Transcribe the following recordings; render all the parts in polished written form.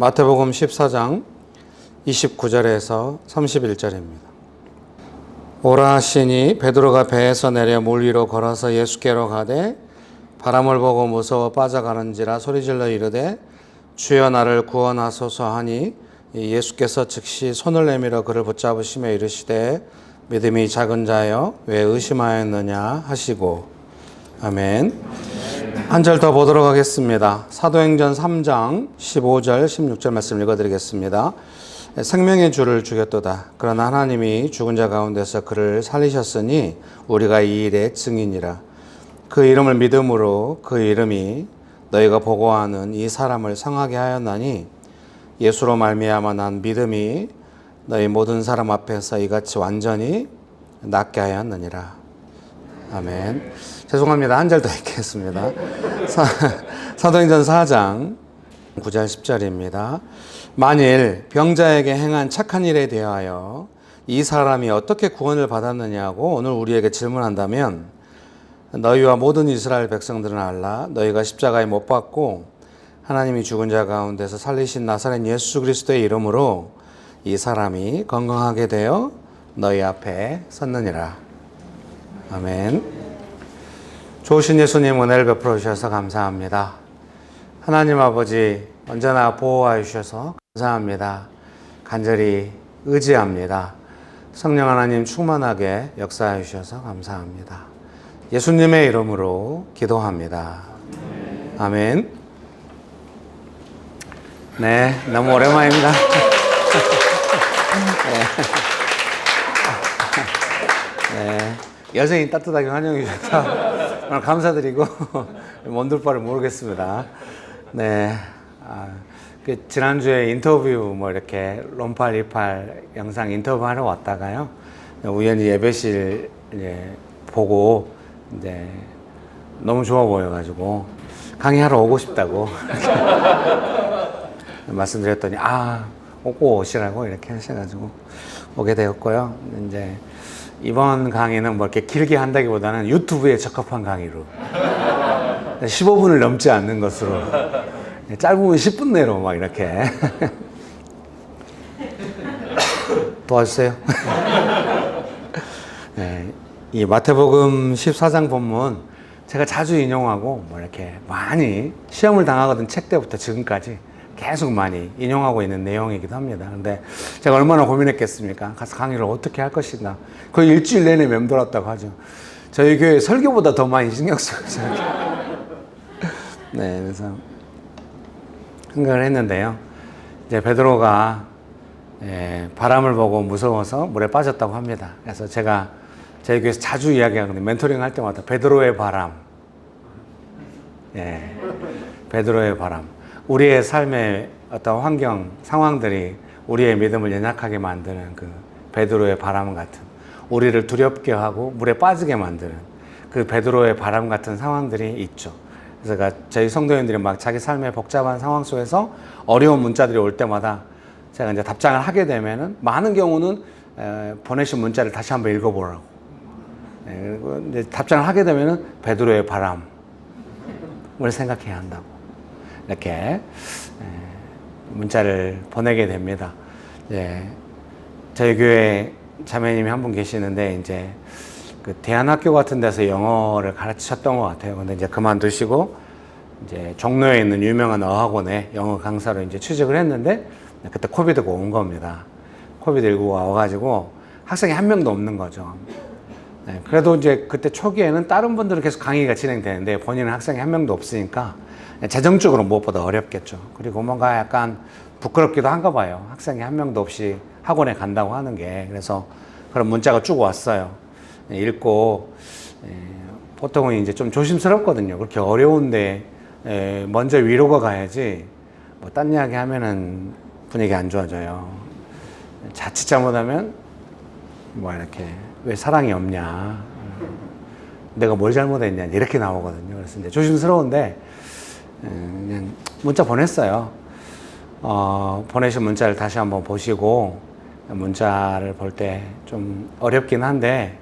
마태복음 14장 29절에서 31절입니다. 오라 하시니 베드로가 배에서 내려 물 위로 걸어서 예수께로 가되 바람을 보고 무서워 빠져가는지라 소리질러 이르되 주여 나를 구원하소서 하니 예수께서 즉시 손을 내밀어 그를 붙잡으시며 이르시되 믿음이 작은 자여 왜 의심하였느냐 하시고. 아멘. 한 절 더 보도록 하겠습니다. 사도행전 3장 15절 16절 말씀 읽어드리겠습니다. 생명의 주를 죽였도다. 그러나 하나님이 죽은 자 가운데서 그를 살리셨으니 우리가 이 일의 증인이라. 그 이름을 믿음으로 그 이름이 너희가 보고하는 이 사람을 상하게 하였나니 예수로 말미암아 난 믿음이 너희 모든 사람 앞에서 이같이 완전히 낫게 하였느니라. 아멘. 죄송합니다. 한 절 더 읽겠습니다. 사도행전 4장 9절 10절입니다. 만일 병자에게 행한 착한 일에 대하여 이 사람이 어떻게 구원을 받았느냐고 오늘 우리에게 질문한다면 너희와 모든 이스라엘 백성들은 알라. 너희가 십자가에 못 박고 하나님이 죽은 자 가운데서 살리신 나사렛 예수 그리스도의 이름으로 이 사람이 건강하게 되어 너희 앞에 섰느니라. 아멘. 좋으신 예수님 은혜를 베풀어 주셔서 감사합니다. 하나님 아버지 언제나 보호하여 주셔서 감사합니다. 간절히 의지합니다. 성령 하나님 충만하게 역사하여 주셔서 감사합니다. 예수님의 이름으로 기도합니다. 아멘. 네, 너무 오랜만입니다. 네, 여전히 따뜻하게 환영해 주셔서 정말 감사드리고 뭔들 바를 모르겠습니다. 네, 지난주에 인터뷰 이렇게 롬팔 이팔 영상 인터뷰하러 왔다가요, 우연히 예배실 보고 이제 너무 좋아 보여가지고 강의하러 오고 싶다고 말씀드렸더니 오고 오시라고 이렇게 하셔가지고 오게 되었고요. 이제 이번 강의는 이렇게 길게 한다기보다는 유튜브에 적합한 강의로 15분을 넘지 않는 것으로 짧으면 10분 내로 이렇게 도와주세요. 네, 이 마태복음 14장 본문 제가 자주 인용하고 이렇게 많이 시험을 당하거든 책 때부터 지금까지 계속 많이 인용하고 있는 내용이기도 합니다. 근데 제가 얼마나 고민했겠습니까? 가서 강의를 어떻게 할 것인가. 거의 일주일 내내 맴돌았다고 하죠. 저희 교회 설교보다 더 많이 신경 쓰고 네, 그래서 생각을 했는데요. 이제 베드로가 바람을 보고 무서워서 물에 빠졌다고 합니다. 그래서 제가 저희 교회에서 자주 이야기하거든요. 멘토링 할 때마다 베드로의 바람. 베드로의 바람. 우리의 삶의 어떤 환경, 상황들이 우리의 믿음을 연약하게 만드는 그 베드로의 바람 같은, 우리를 두렵게 하고 물에 빠지게 만드는 그 베드로의 바람 같은 상황들이 있죠. 그래서 저희 성도님들이 자기 삶의 복잡한 상황 속에서 어려운 문자들이 올 때마다 제가 이제 답장을 하게 되면은 많은 경우는 보내신 문자를 다시 한번 읽어보라고. 그리고 이제 답장을 하게 되면은 베드로의 바람을 생각해야 한다고. 이렇게 문자를 보내게 됩니다. 저희 교회 자매님이 한 분 계시는데 이제 그 대안학교 같은 데서 영어를 가르치셨던 것 같아요. 근데 이제 그만두시고 이제 종로에 있는 유명한 어학원에 영어 강사로 이제 취직을 했는데 그때 코비드가 온 겁니다. 코비드19가 와가지고 학생이 한 명도 없는 거죠. 그래도 이제 그때 초기에는 다른 분들은 계속 강의가 진행되는데 본인은 학생이 한 명도 없으니까 재정적으로 무엇보다 어렵겠죠. 그리고 뭔가 약간 부끄럽기도 한가 봐요. 학생이 한 명도 없이 학원에 간다고 하는 게. 그래서 그런 문자가 쭉 왔어요. 읽고 보통은 이제 좀 조심스럽거든요. 그렇게 어려운데 먼저 위로가 가야지 딴 이야기 하면은 분위기 안 좋아져요. 자칫 잘못하면 이렇게 왜 사랑이 없냐, 내가 뭘 잘못했냐 이렇게 나오거든요. 그래서 이제 조심스러운데 그냥 문자 보냈어요. 보내신 문자를 다시 한번 보시고, 문자를 볼 때 좀 어렵긴 한데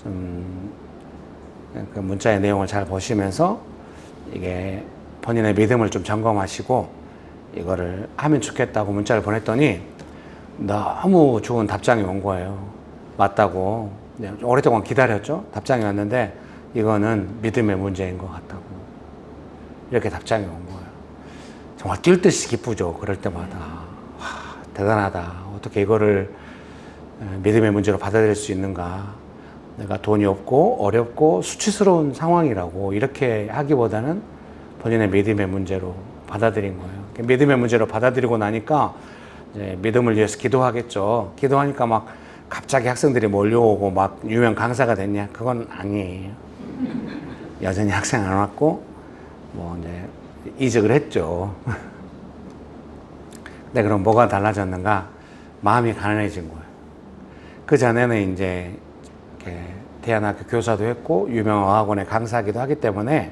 좀 그 문자의 내용을 잘 보시면서 이게 본인의 믿음을 좀 점검하시고 이거를 하면 좋겠다고 문자를 보냈더니 너무 좋은 답장이 온 거예요. 맞다고. 네, 오랫동안 기다렸죠. 답장이 왔는데 이거는 믿음의 문제인 것 같다고. 이렇게 답장이 온 거예요. 정말 뛸 듯이 기쁘죠. 그럴 때마다. 와, 대단하다. 어떻게 이거를 믿음의 문제로 받아들일 수 있는가. 내가 돈이 없고 어렵고 수치스러운 상황이라고 이렇게 하기보다는 본인의 믿음의 문제로 받아들인 거예요. 믿음의 문제로 받아들이고 나니까 이제 믿음을 위해서 기도하겠죠. 기도하니까 막 갑자기 학생들이 몰려오고 막 유명 강사가 됐냐? 그건 아니에요. 여전히 학생 안 왔고 뭐 이제 이직을 했죠. 근데 그럼 뭐가 달라졌는가? 마음이 가난해진 거예요. 그 전에는 이제 이렇게 대안학교 교사도 했고 유명 어학원의 강사기도 하기 때문에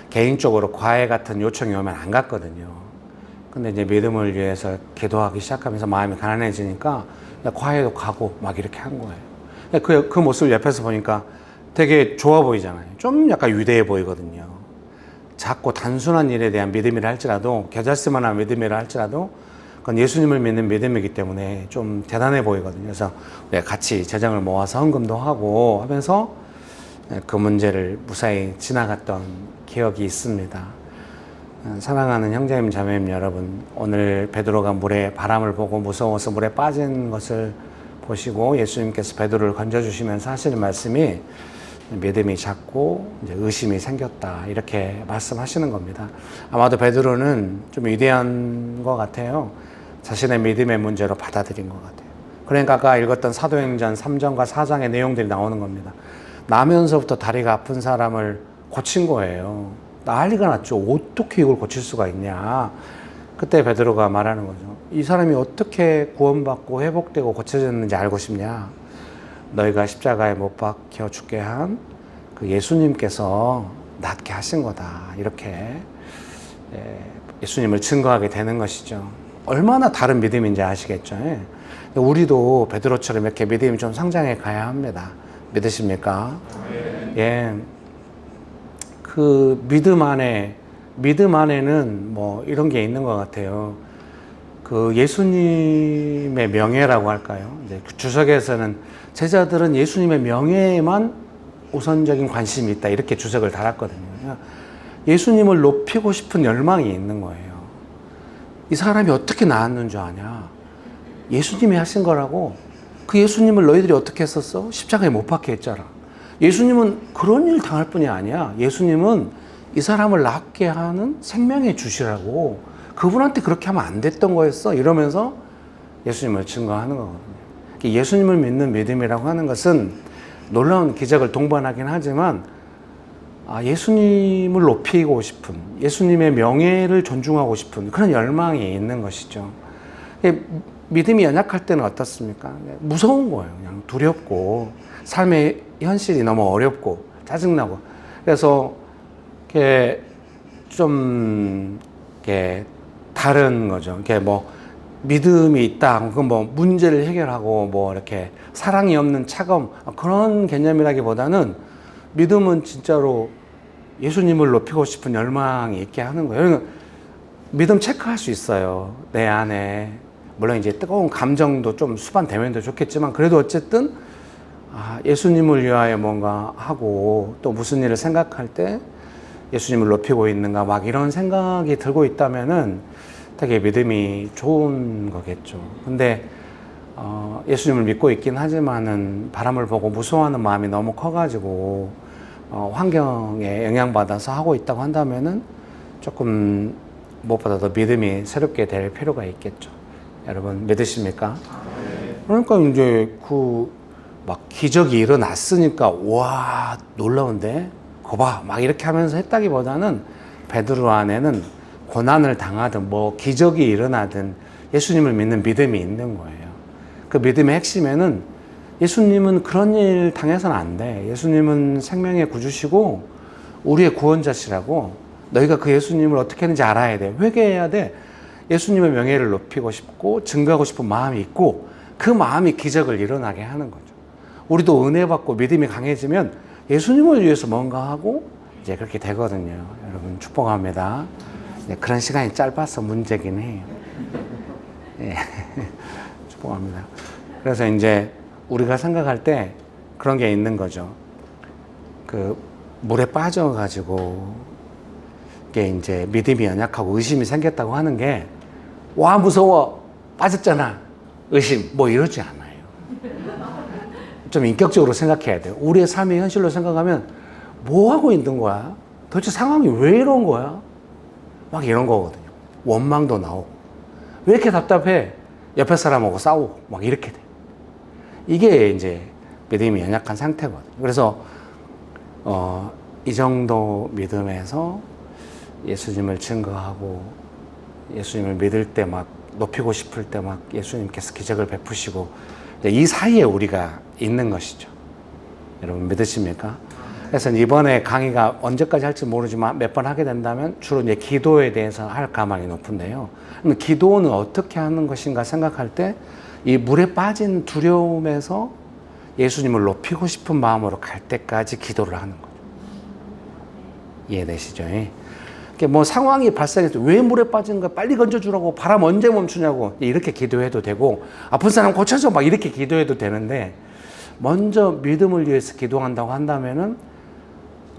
개인적으로 과외 같은 요청이 오면 안 갔거든요. 근데 이제 믿음을 위해서 기도하기 시작하면서 마음이 가난해지니까 과외도 가고 막 이렇게 한 거예요. 그 모습을 옆에서 보니까 되게 좋아 보이잖아요. 좀 약간 위대해 보이거든요. 작고 단순한 일에 대한 믿음이라 할지라도, 겨자씨만한 믿음이라 할지라도 그건 예수님을 믿는 믿음이기 때문에 좀 대단해 보이거든요. 그래서 같이 재정을 모아서 헌금도 하고 하면서 그 문제를 무사히 지나갔던 기억이 있습니다. 사랑하는 형제님 자매님 여러분, 오늘 베드로가 물에 바람을 보고 무서워서 물에 빠진 것을 보시고 예수님께서 베드로를 건져주시면서 하시는 말씀이 믿음이 작고 이제 의심이 생겼다, 이렇게 말씀하시는 겁니다. 아마도 베드로는 좀 위대한 것 같아요. 자신의 믿음의 문제로 받아들인 것 같아요. 그러니까 아까 읽었던 사도행전 3장과 4장의 내용들이 나오는 겁니다. 나면서부터 다리가 아픈 사람을 고친 거예요. 난리가 났죠. 어떻게 이걸 고칠 수가 있냐. 그때 베드로가 말하는 거죠. 이 사람이 어떻게 구원받고 회복되고 고쳐졌는지 알고 싶냐. 너희가 십자가에 못 박혀 죽게 한 그 예수님께서 낫게 하신 거다. 이렇게 예수님을 증거하게 되는 것이죠. 얼마나 다른 믿음인지 아시겠죠. 우리도 베드로처럼 이렇게 믿음이 좀 성장해 가야 합니다. 믿으십니까? 예. 그 믿음 안에는 뭐 이런 게 있는 것 같아요. 그 예수님의 명예라고 할까요? 이제 주석에서는 제자들은 예수님의 명예에만 우선적인 관심이 있다, 이렇게 주석을 달았거든요. 예수님을 높이고 싶은 열망이 있는 거예요. 이 사람이 어떻게 나았는 줄 아냐? 예수님이 하신 거라고. 그 예수님을 너희들이 어떻게 했었어? 십자가에 못 박혀 했잖아. 예수님은 그런 일 당할 뿐이 아니야. 예수님은 이 사람을 낫게 하는 생명의 주시라고. 그분한테 그렇게 하면 안 됐던 거였어. 이러면서 예수님을 증거하는 거거든요. 예수님을 믿는 믿음이라고 하는 것은 놀라운 기적을 동반하긴 하지만 예수님을 높이고 싶은, 예수님의 명예를 존중하고 싶은 그런 열망이 있는 것이죠. 믿음이 연약할 때는 어떻습니까? 무서운 거예요. 그냥 두렵고 삶의 현실이 너무 어렵고 짜증나고. 그래서 이렇게 좀 이렇게 다른 거죠. 이렇게 뭐 믿음이 있다, 그 뭐 문제를 해결하고 뭐 이렇게 사랑이 없는 차가움, 그런 개념이라기보다는 믿음은 진짜로 예수님을 높이고 싶은 열망이 있게 하는 거예요. 그러니까 믿음 체크할 수 있어요. 내 안에 물론 이제 뜨거운 감정도 좀 수반되면 좋겠지만 그래도 어쨌든 예수님을 위하여 뭔가 하고 또 무슨 일을 생각할 때 예수님을 높이고 있는가 막 이런 생각이 들고 있다면은 되게 믿음이 좋은 거겠죠. 근데 예수님을 믿고 있긴 하지만은 바람을 보고 무서워하는 마음이 너무 커가지고 환경에 영향받아서 하고 있다고 한다면은 조금 무엇보다 더 믿음이 새롭게 될 필요가 있겠죠. 여러분 믿으십니까? 그러니까 이제 막 기적이 일어났으니까 와 놀라운데 거봐 막 이렇게 하면서 했다기보다는 베드로 안에는 고난을 당하든 뭐 기적이 일어나든 예수님을 믿는 믿음이 있는 거예요. 그 믿음의 핵심에는 예수님은 그런 일 당해서는 안 돼. 예수님은 생명의 구주시고 우리의 구원자시라고. 너희가 그 예수님을 어떻게 하는지 알아야 돼. 회개해야 돼. 예수님의 명예를 높이고 싶고 증거하고 싶은 마음이 있고 그 마음이 기적을 일어나게 하는 거죠. 우리도 은혜 받고 믿음이 강해지면 예수님을 위해서 뭔가 하고 이제 그렇게 되거든요. 여러분 축복합니다. 네, 그런 시간이 짧아서 문제긴 해요. 예. 축복합니다. 그래서 이제 우리가 생각할 때 그런 게 있는 거죠. 그 물에 빠져가지고 이게 이제 믿음이 연약하고 의심이 생겼다고 하는 게, 와 무서워 빠졌잖아 의심 뭐 이러지 않아요. 좀 인격적으로 생각해야 돼요. 우리의 삶의 현실로 생각하면 뭐 하고 있는 거야? 도대체 상황이 왜 이런 거야? 막 이런 거거든요. 원망도 나오고, 왜 이렇게 답답해? 옆에 사람하고 싸우고 막 이렇게 돼. 이게 이제 믿음이 연약한 상태거든요. 그래서 이 정도 믿음에서 예수님을 증거하고 예수님을 믿을 때 막 높이고 싶을 때 막 예수님께서 기적을 베푸시고, 이 사이에 우리가 있는 것이죠. 여러분 믿으십니까? 그래서 이번에 강의가 언제까지 할지 모르지만 몇 번 하게 된다면 주로 이제 기도에 대해서 할 가망이 높은데요. 그럼 기도는 어떻게 하는 것인가 생각할 때, 이 물에 빠진 두려움에서 예수님을 높이고 싶은 마음으로 갈 때까지 기도를 하는 거죠. 이해되시죠? 뭐 상황이 발생해서 왜 물에 빠진 거야? 빨리 건져주라고, 바람 언제 멈추냐고, 이렇게 기도해도 되고, 아픈 사람 고쳐줘 막 이렇게 기도해도 되는데, 먼저 믿음을 위해서 기도한다고 한다면은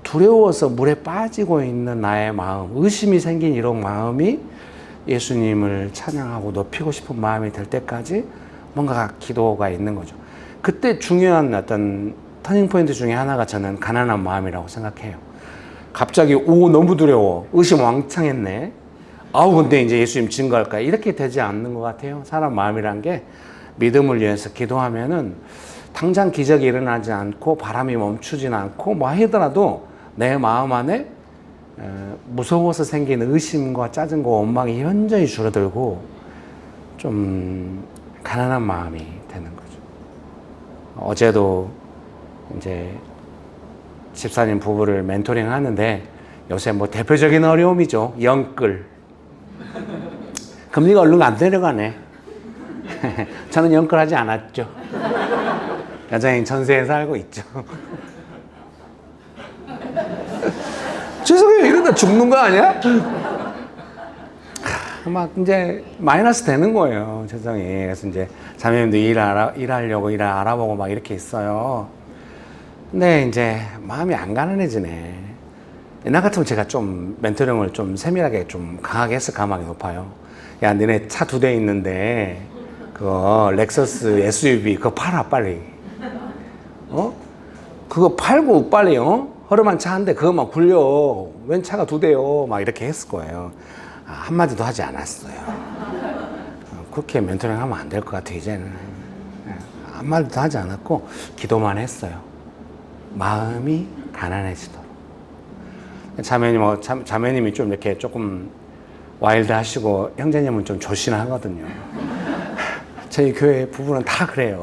두려워서 물에 빠지고 있는 나의 마음, 의심이 생긴 이런 마음이 예수님을 찬양하고 높이고 싶은 마음이 될 때까지 뭔가 기도가 있는 거죠. 그때 중요한 어떤 터닝포인트 중에 하나가 저는 가난한 마음이라고 생각해요. 갑자기 너무 두려워, 의심 왕창했네, 근데 이제 예수님 증거할까, 이렇게 되지 않는 것 같아요. 사람 마음이란 게 믿음을 위해서 기도하면은 당장 기적이 일어나지 않고 바람이 멈추진 않고 뭐 하더라도 내 마음 안에 무서워서 생긴 의심과 짜증과 원망이 현저히 줄어들고 좀 가난한 마음이 되는 거죠. 어제도 이제 집사님 부부를 멘토링 하는데, 요새 뭐 대표적인 어려움이죠. 영끌. 금리가 얼른 안 내려가네. 저는 영끌하지 않았죠. 여전히 전세에 살고 있죠. 죄송해요, 이러다 죽는 거 아니야? 막 이제 마이너스 되는 거예요, 세상에. 그래서 이제 자매님도 일하려고 일을 알아보고 막 이렇게 있어요. 근데 이제 마음이 안 가난해지네. 옛날 같으면 제가 좀 멘토링을 좀 세밀하게 좀 강하게 했을 가망이 높아요. 야, 너네 차 2대 있는데 그거 렉서스 SUV 그거 팔아 빨리. 그거 팔고 빨리 허름한 차 한 대 그것만 굴려. 웬 차가 2대요? 막 이렇게 했을 거예요. 한마디도 하지 않았어요. 그렇게 멘토링 하면 안 될 것 같아 이제는. 한마디도 하지 않았고 기도만 했어요. 마음이 가난해지도록. 자매님이 좀 이렇게 조금 와일드 하시고, 형제님은 좀 조신하거든요. 저희 교회 부부는 다 그래요.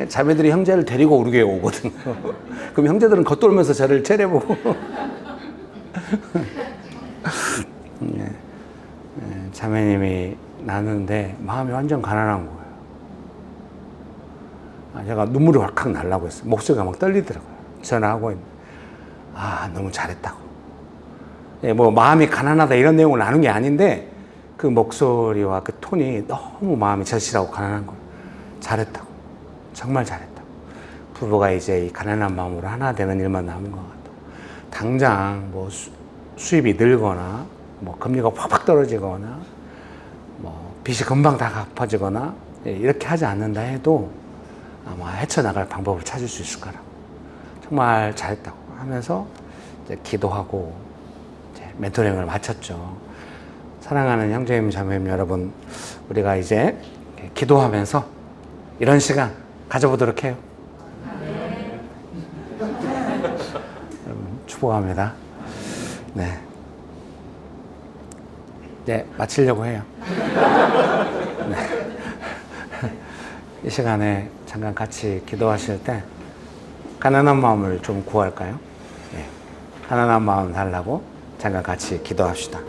자매들이 형제를 데리고 우리 교회 오거든요. 그럼 형제들은 겉돌면서 저를 체려보고. 자매님이 나누는데 마음이 완전 가난한 거예요. 제가 눈물이 확 날라고 했어요. 목소리가 막 떨리더라고요. 전화하고 있는데, 너무 잘했다고. 뭐 마음이 가난하다 이런 내용을 나눈 게 아닌데, 그 목소리와 그 톤이 너무 마음이 절실하고 가난한 거예요. 잘했다고. 정말 잘했다고. 부부가 이제 이 가난한 마음으로 하나 되는 일만 남은 것 같아요. 당장 뭐 수입이 늘거나, 뭐 금리가 확 떨어지거나, 뭐 빚이 금방 다 갚아지거나 이렇게 하지 않는다 해도 아마 헤쳐나갈 방법을 찾을 수 있을 거라고. 정말 잘했다고 하면서 이제 기도하고 이제 멘토링을 마쳤죠. 사랑하는 형제님, 자매님 여러분, 우리가 이제 기도하면서 이런 시간 가져보도록 해요. 여러분 축복합니다. 네. 이제 마치려고 해요. 네. 이 시간에 잠깐 같이 기도하실 때 가난한 마음을 좀 구할까요? 네. 가난한 마음 달라고 잠깐 같이 기도합시다.